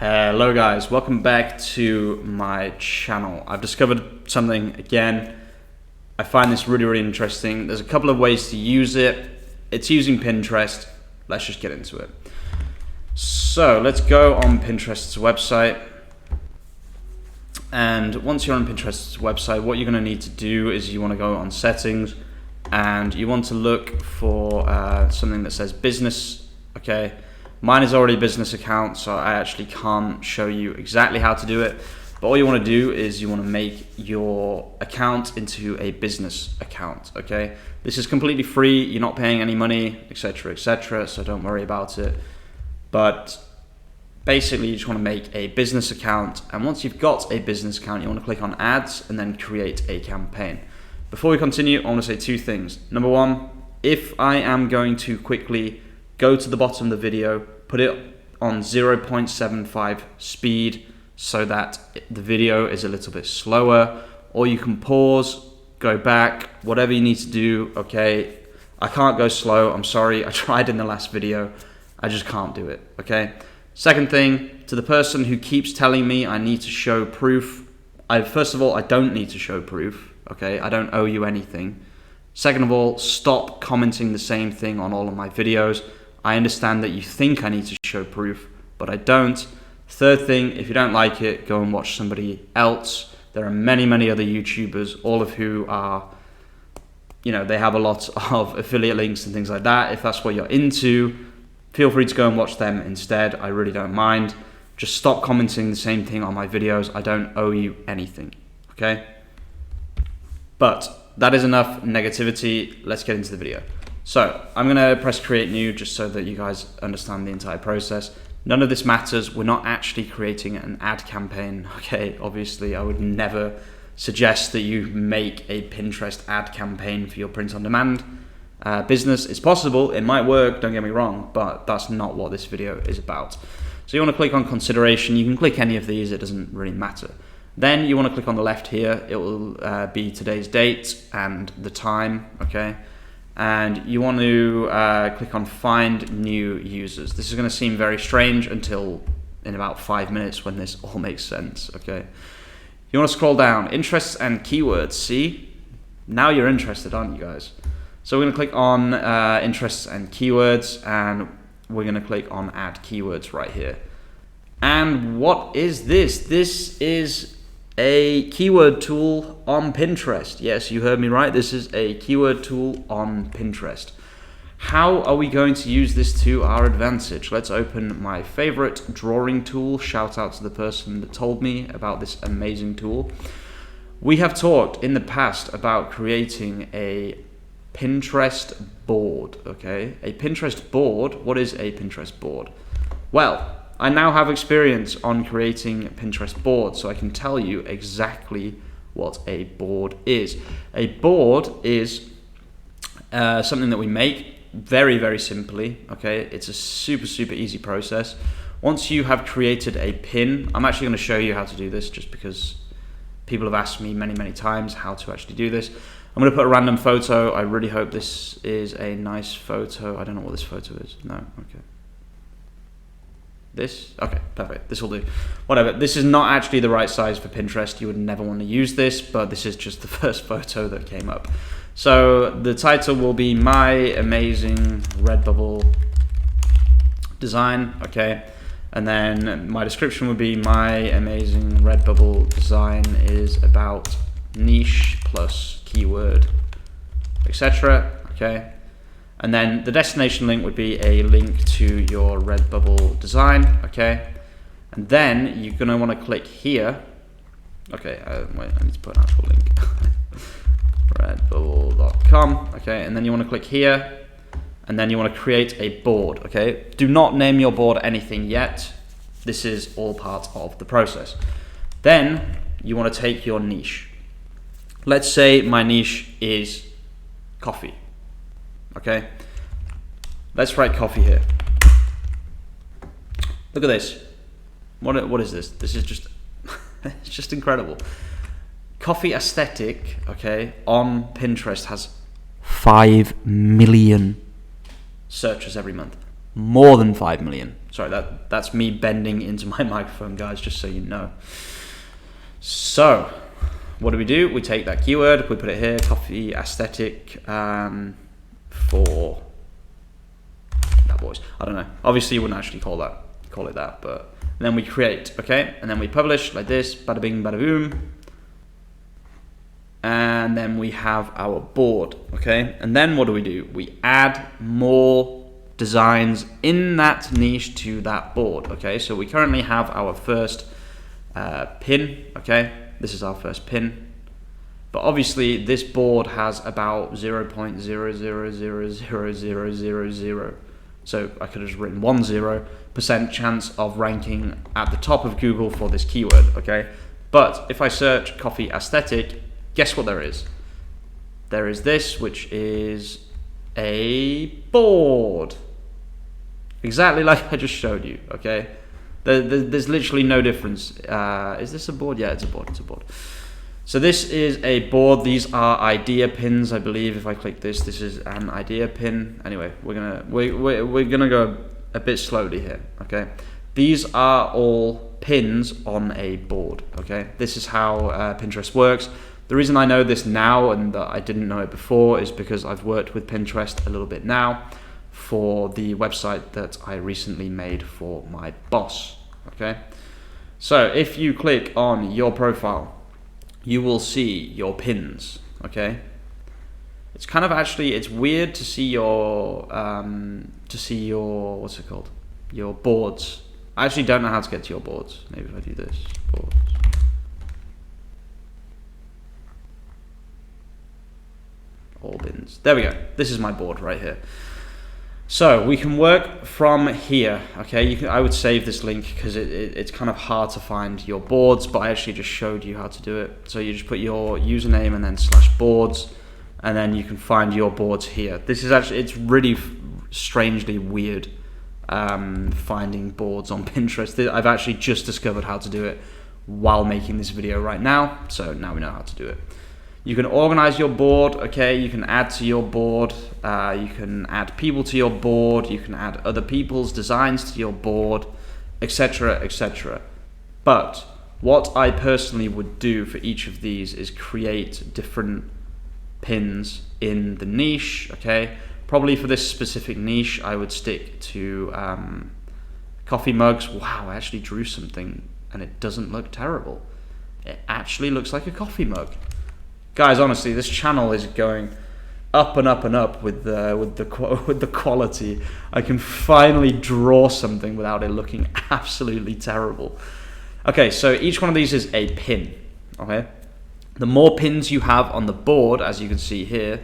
Hello guys, welcome back to my channel. I've discovered something again. I find this really interesting. There's a couple of ways to use it. It's using Pinterest. Let's just get into it. So let's go on Pinterest's website. And once you're on Pinterest's website, what you're going to need to do is you want to go on settings and you want to look for something that says business. Okay. Mine is already a business account, so I actually can't show you exactly how to do it. But all you want to do is you want to make your account into a business account, okay? This is completely free, you're not paying any money, etc., so don't worry about it. But basically, you just want to make a business account, and once you've got a business account, you want to click on ads and then create a campaign. Before we continue, I want to say two things. Number one, if I am going to quickly go to the bottom of the video, put it on 0.75 speed so that the video is a little bit slower, or you can pause, go back, whatever you need to do, okay? I can't go slow, I'm sorry, I tried in the last video, I just can't do it, okay? Second thing, to the person who keeps telling me I need to show proof, first of all, I don't need to show proof, okay? I don't owe you anything. Second of all, stop commenting the same thing on all of my videos. I understand that you think I need to show proof, but I don't. Third thing, if you don't like it, go and watch somebody else. There are many other YouTubers, all of who are, they have a lot of affiliate links and things like that. If that's what you're into, feel free to go and watch them instead. I really don't mind. Just stop commenting the same thing on my videos. I don't owe you anything, okay? But that is enough negativity. Let's get into the video. So I'm going to press create new just so that you guys understand the entire process. None of this matters. We're not actually creating an ad campaign. Okay, obviously I would never suggest that you make a Pinterest ad campaign for your print on demand business. It's possible, it might work, don't get me wrong, but that's not what this video is about. So you want to click on consideration. You can click any of these, it doesn't really matter. Then you want to click on the left here. It will be today's date and the time, okay? And you want to click on find new users. This is going to seem very strange until in about 5 minutes when this all makes sense, okay? You want to scroll down, interests and keywords. See, now you're interested, aren't you guys? So we're going to click on interests and keywords, and we're going to click on add keywords right here. And what is this? This is a keyword tool on Pinterest. Yes, you heard me right. This is a keyword tool on Pinterest. How are we going to use this to our advantage? Let's open my favorite drawing tool. Shout out to the person that told me about this amazing tool. We have talked in the past about creating a Pinterest board, okay? A Pinterest board. What is a Pinterest board? Well, I now have experience on creating Pinterest boards, so I can tell you exactly what a board is. A board is something that we make very simply, okay? It's a super easy process. Once you have created a pin, I'm actually going to show you how to do this just because people have asked me many times how to actually do this. I'm going to put a random photo. I really hope this is a nice photo. I don't know what this photo is. No, okay. This? Okay, perfect. This will do. Whatever. This is not actually the right size for Pinterest. You would never want to use this, but this is just the first photo that came up. So the title will be My Amazing Redbubble Design, okay? And then my description would be My Amazing Redbubble Design is about niche plus keyword, etc., okay? And then the destination link would be a link to your Redbubble design, okay? And then you're gonna wanna click here. Okay, wait, I need to put an actual link. Redbubble.com, okay? And then you wanna click here, and then you wanna create a board, okay? Do not name your board anything yet. This is all part of the process. Then you wanna take your niche. Let's say my niche is coffee. Okay, let's write coffee here. Look at this. What is this? This is just, it's just incredible. Coffee aesthetic, okay, on Pinterest has 5 million searches every month. more than 5 million. Sorry, that's me bending into my microphone, guys, just so you know. So what do? We take that keyword, we put it here, coffee aesthetic, for that voice. I don't know. Obviously, you wouldn't actually call it that, but then we create, okay? And then we publish like this, bada bing, bada boom. And then we have our board, okay? And then what do? We add more designs in that niche to that board, okay? So we currently have our first pin, okay? This is our first pin. But obviously this board has about 0.000000. So I could have just written 10% chance of ranking at the top of Google for this keyword, okay? But if I search coffee aesthetic, guess what there is? There is this, which is a board. Exactly like I just showed you, okay? There's literally no difference. Is this a board? Yeah, it's a board. So this is a board. These are idea pins, I believe. If I click this is an idea pin. Anyway, we're gonna go a bit slowly here, okay? These are all pins on a board, okay? This is how Pinterest works. The reason I know this now and that I didn't know it before is because I've worked with Pinterest a little bit now for the website that I recently made for my boss, okay? So if you click on your profile, you will see your pins, okay? It's kind of it's weird to see your, what's it called? Your boards. I actually don't know how to get to your boards. Maybe if I do this, boards. All bins. There we go. This is my board right here. So we can work from here, okay? I would save this link because it's kind of hard to find your boards, but I actually just showed you how to do it. So you just put your username and then /boards, and then you can find your boards here. This is actually, it's really strangely weird finding boards on Pinterest. I've actually just discovered how to do it while making this video right now, so now we know how to do it. You can organize your board, okay? You can add to your board. You can add people to your board. You can add other people's designs to your board, etc., etc. But what I personally would do for each of these is create different pins in the niche, okay? Probably for this specific niche, I would stick to coffee mugs. Wow, I actually drew something and it doesn't look terrible. It actually looks like a coffee mug. Guys, honestly, this channel is going up and up and up with the quality. I can finally draw something without it looking absolutely terrible. Okay, so each one of these is a pin, okay? The more pins you have on the board, as you can see here,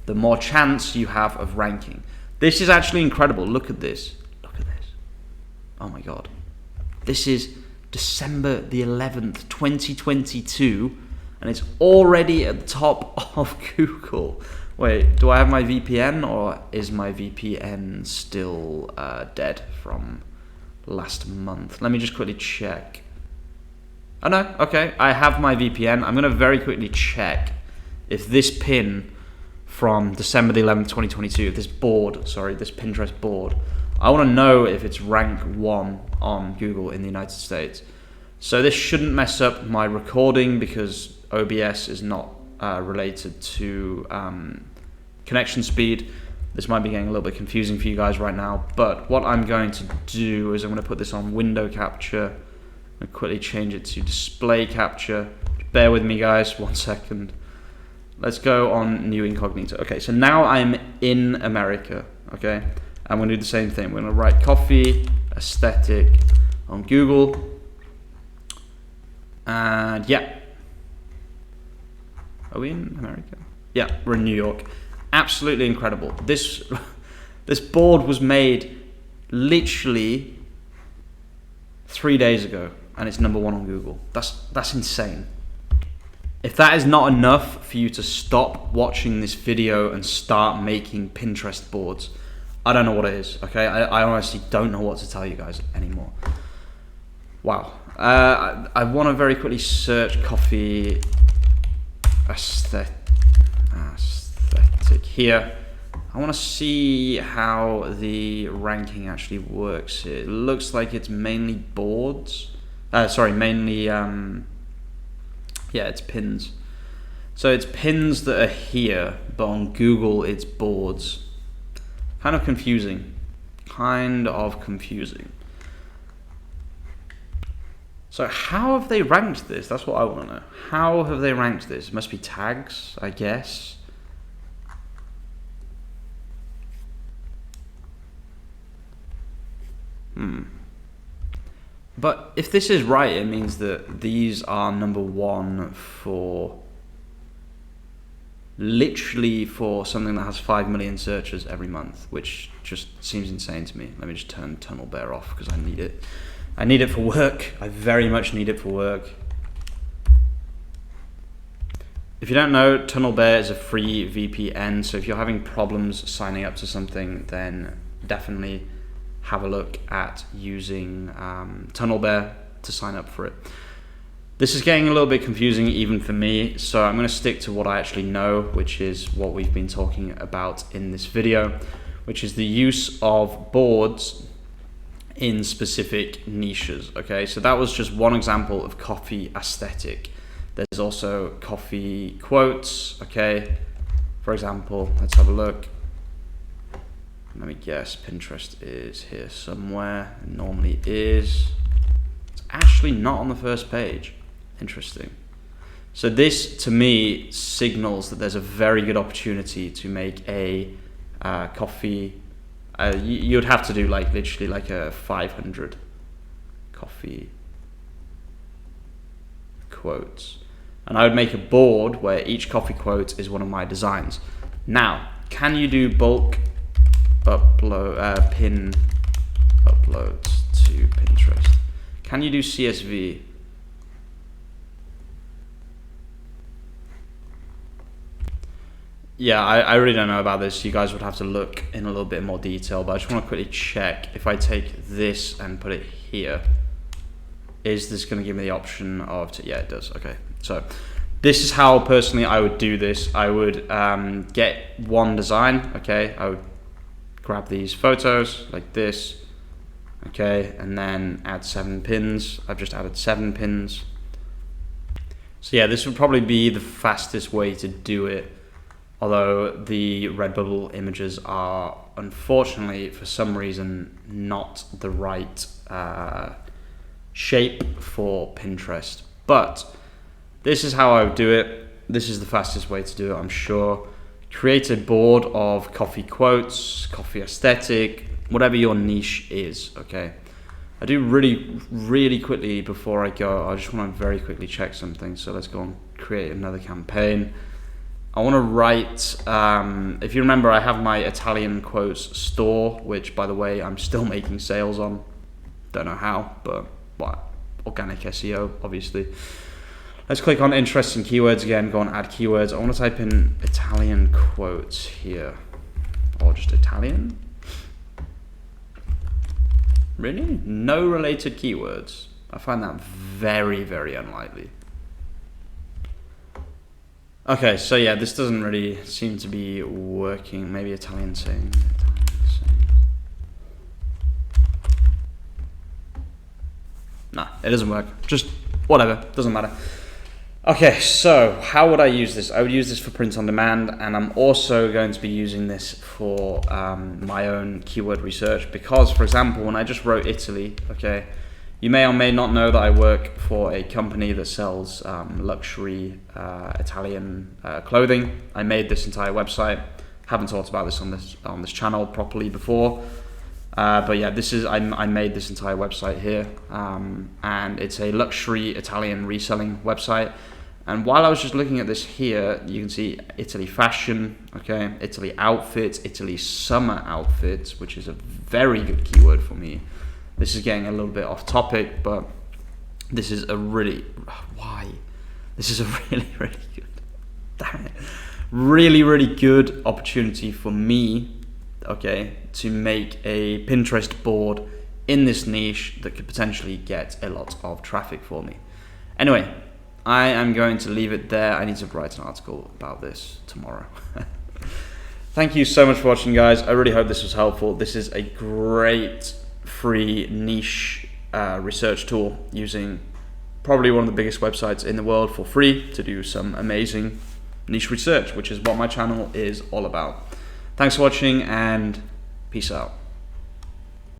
the more chance you have of ranking. This is actually incredible. Look at this. Look at this. Oh my God. This is December the 11th, 2022. And it's already at the top of Google. Wait, do I have my VPN or is my VPN still dead from last month? Let me just quickly check. Oh no, okay, I have my VPN. I'm gonna very quickly check if this pin from December the 11th, 2022, this Pinterest board, I wanna know if it's rank 1 on Google in the United States. So this shouldn't mess up my recording because OBS is not related to connection speed. This might be getting a little bit confusing for you guys right now, but what I'm going to do is I'm going to put this on window capture. I'm going to quickly change it to display capture. Bear with me, guys, 1 second. Let's go on new incognito. Okay, so now I'm in America, okay? I'm going to do the same thing. We're going to write coffee aesthetic on Google. And yeah. Are we in America? Yeah, we're in New York. Absolutely incredible. This board was made literally 3 days ago, and it's #1 on Google. That's insane. If that is not enough for you to stop watching this video and start making Pinterest boards, I don't know what it is, okay? I honestly don't know what to tell you guys anymore. Wow. I want to very quickly search coffee aesthetic here. I want to see how the ranking actually works here. It looks like it's mainly boards. Mainly, it's pins. So it's pins that are here, but on Google it's boards. Kind of confusing. So how have they ranked this? That's what I want to know. How have they ranked this? It must be tags, I guess. But if this is right, it means that these are number one for literally for something that has 5 million searches every month, which just seems insane to me. Let me just turn Tunnel Bear off because I need it. I need it for work. I very much need it for work. If you don't know, Tunnel Bear is a free VPN, so if you're having problems signing up to something, then definitely have a look at using Tunnel Bear to sign up for it. This is getting a little bit confusing even for me, so I'm going to stick to what I actually know, which is what we've been talking about in this video, which is the use of boards in specific niches. Okay, so that was just one example of coffee aesthetic. There's also coffee quotes. Okay, for example, let's have a look. Let me guess, Pinterest is here somewhere. It normally is. It's actually not on the first page. Interesting. So this, to me, signals that there's a very good opportunity to make a coffee. You'd have to do like literally like a 500 coffee quotes. And I would make a board where each coffee quote is one of my designs. Now, can you do bulk pin uploads to Pinterest? Can you do CSV? Yeah, I really don't know about this. You guys would have to look in a little bit more detail, but I just want to quickly check. If I take this and put it here, is this going to give me the option of, yeah, it does. Okay, so this is how personally I would do this. I would get one design, okay? I would grab these photos like this, okay, and then add 7 pins. I've just added 7 pins. So yeah, this would probably be the fastest way to do it. Although the Redbubble images are, unfortunately, for some reason, not the right shape for Pinterest. But this is how I would do it. This is the fastest way to do it, I'm sure. Create a board of coffee quotes, coffee aesthetic, whatever your niche is, okay? I do really quickly before I go, I just want to very quickly check something. So let's go and create another campaign. I want to write, if you remember, I have my Italian quotes store, which, by the way, I'm still making sales on. Don't know how, but organic SEO, obviously. Let's click on interesting keywords again, go on add keywords. I want to type in Italian quotes here, or just Italian. Really? No related keywords. I find that very unlikely. Okay, so yeah, this doesn't really seem to be working. Maybe Italian saying. Nah, it doesn't work. Just whatever, doesn't matter. Okay, so how would I use this? I would use this for print on demand, and I'm also going to be using this for my own keyword research because, for example, when I just wrote Italy, okay, you may or may not know that I work for a company that sells luxury Italian clothing. I made this entire website. Haven't talked about this on this channel properly before, but yeah, I made this entire website here, and it's a luxury Italian reselling website. And while I was just looking at this here, you can see Italy fashion, okay, Italy outfits, Italy summer outfits, which is a very good keyword for me. This is getting a little bit off topic, but this is a really, This is a really good, damn it, really good opportunity for me, okay, to make a Pinterest board in this niche that could potentially get a lot of traffic for me. Anyway, I am going to leave it there. I need to write an article about this tomorrow. Thank you so much for watching, guys. I really hope this was helpful. This is a great free niche research tool using probably one of the biggest websites in the world for free to do some amazing niche research, which is what my channel is all about. Thanks for watching, and peace out.